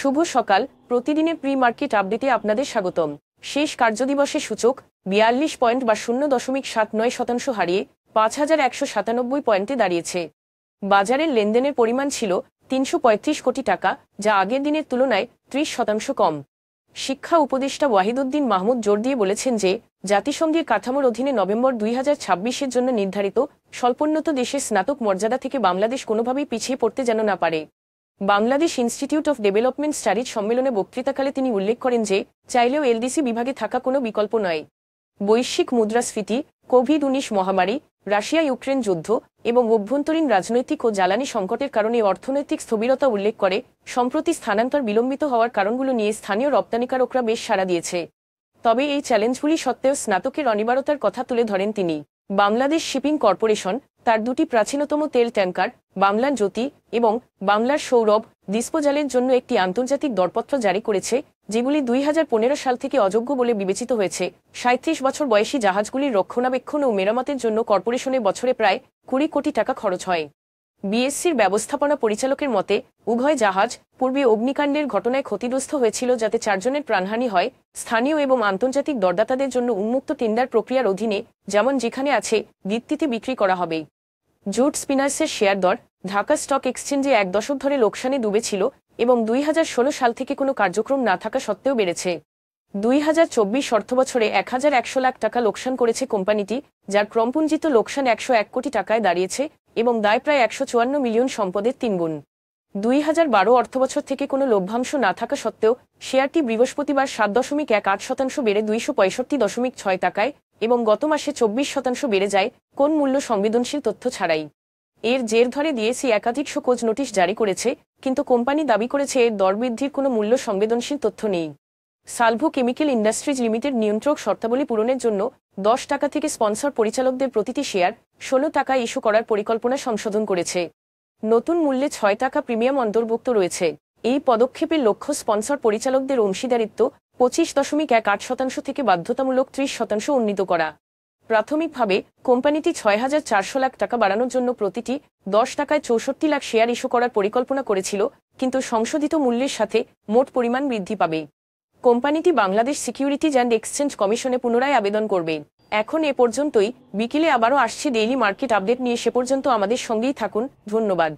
শুভ সকাল। প্রতিদিনের pre market আপডেটে আপনাদের স্বাগতম। শেষ কার্যদিবসে সূচক ৪২ পয়েন্ট বা 0.79% হারিয়ে ৫,১৯৭ পয়েন্টে দাঁড়িয়েছে। বাজারের লেনদেনের পরিমাণ ছিল ৩৩৫ কোটি টাকা, যা আগের দিনের তুলনায় ৩০% কম। শিক্ষা উপদেষ্টা ওয়াহিদুদ্দিন মাহমুদ জোর দিয়ে বলেছেন যে জাতিসংঘের কাঠামোর অধীনে নভেম্বর ২০২৬-এর জন্য নির্ধারিত স্বল্পোন্নত দেশের স্নাতক মর্যাদা থেকে বাংলাদেশ কোনোভাবেই পিছিয়ে পড়তে যেন না পারে। Bangladesh institute of development studies সম্মেলনে বক্তৃতাকালে তিনি উল্লেখ করেন যে চাইলেও এলডিসি বিভাগে থাকা কোনো বিকল্প নয়। বৈশ্বিক মুদ্রাস্ফীতি, কোভিড-১৯ মহামারী, রাশিয়া ইউক্রেন যুদ্ধ এবং অভ্যন্তরীণ রাজনৈতিক ও জ্বালানি সংকটের কারণে অর্থনৈতিক স্থবিরতা উল্লেখ করে সম্প্রতি স্থানান্তর বিলম্বিত হওয়ার কারণগুলো নিয়ে স্থানীয় রপ্তানিকারকরা বেশ সাড়া দিয়েছে। তবে এই চ্যালেঞ্জগুলি সত্ত্বেও স্নাতকের অনিবার্যতার কথা তুলে ধরেন তিনি। বাংলাদেশ শিপিং কর্পোরেশন তার দুটি প্রাচীনতম তেল ট্যাঙ্কার বাংলার জ্যোতি এবং বাংলার সৌরভ ডিসপোজালের জন্য একটি আন্তর্জাতিক দরপত্র জারি করেছে, যেগুলি ২০১৫ সাল থেকে অযোগ্য বলে বিবেচিত হয়েছে। ৩৭ বছর বয়সী জাহাজগুলির রক্ষণাবেক্ষণ ও মেরামতের জন্য কর্পোরেশনের বছরে প্রায় ২০ কোটি টাকা খরচ হয়। বিএসসির ব্যবস্থাপনা পরিচালকের মতে উভয় জাহাজ পূর্বে অগ্নিকাণ্ডের ঘটনায় ক্ষতিগ্রস্ত হয়েছিল, যাতে ৪ জনের প্রাণহানি হয়। স্থানীয় এবং আন্তর্জাতিক দরদাতাদের জন্য উন্মুক্ত টেন্ডার প্রক্রিয়ার অধীনে, যেমন যেখানে আছে, ভিত্তিতে বিক্রি করা হবে। জুট স্পিনার্সের শেয়ার দর ঢাকা স্টক এক্সচেঞ্জে ১ দশক ধরে লোকসানে ডুবেছিল এবং ২০১৬ সাল থেকে কোনো কার্যক্রম না থাকা সত্ত্বেও বেড়েছে। ২০২৪ অর্থবছরে ১,১০০ লাখ টাকা লোকসান করেছে কোম্পানিটি, যার ক্রমপুঞ্জিত লোকসান ১০১ কোটি টাকায় দাঁড়িয়েছে এবং দায় প্রায় ১৫৪ মিলিয়ন সম্পদের ৩ গুণ। ২০১২ অর্থবছর থেকে কোনো লভ্যাংশ না থাকা সত্ত্বেও শেয়ারটি বৃহস্পতিবার ৭.18% বেড়ে ২৬৫.৬ টাকায় এবং গত মাসে ২৪% বেড়ে যায়, কোন মূল্য সংবেদনশীল তথ্য ছাড়াই। এর জের ধরে ডিএসই একাধিক শোকজ নোটিশ জারি করেছে, কিন্তু কোম্পানি দাবি করেছে এর দর বৃদ্ধির কোনো মূল্য সংবেদনশীল তথ্য নেই। সালভো কেমিক্যাল ইন্ডাস্ট্রিজ লিমিটেড নিয়ন্ত্রক শর্তাবলী পূরণের জন্য ১০ টাকা থেকে স্পন্সর পরিচালকদের প্রতিটি শেয়ার ১৬ টাকায় ইস্যু করার পরিকল্পনা সংশোধন করেছে। নতুন মূল্যে ৬ টাকা প্রিমিয়াম অন্তর্ভুক্ত রয়েছে। এই পদক্ষেপের লক্ষ্য স্পন্সর পরিচালকদের অংশীদারিত্ব ২৫.১৮% থেকে বাধ্যতামূলক ৩০% উন্নীত করা। প্রাথমিকভাবে কোম্পানিটি ৬,৪০০ লাখ টাকা বাড়ানোর জন্য প্রতিটি ১০ টাকায় ৬৪ লাখ শেয়ার ইস্যু করার পরিকল্পনা করেছিল, কিন্তু সংশোধিত মূল্যের সাথে মোট পরিমাণ বৃদ্ধি পাবে। কোম্পানিটি বাংলাদেশ সিকিউরিটিজ অ্যান্ড এক্সচেঞ্জ কমিশনে পুনরায় আবেদন করবে। এখন এ পর্যন্তই। বিকেলে আবারও আসছে ডেইলি মার্কেট আপডেট নিয়ে, সে পর্যন্ত আমাদের সঙ্গেই থাকুন। ধন্যবাদ।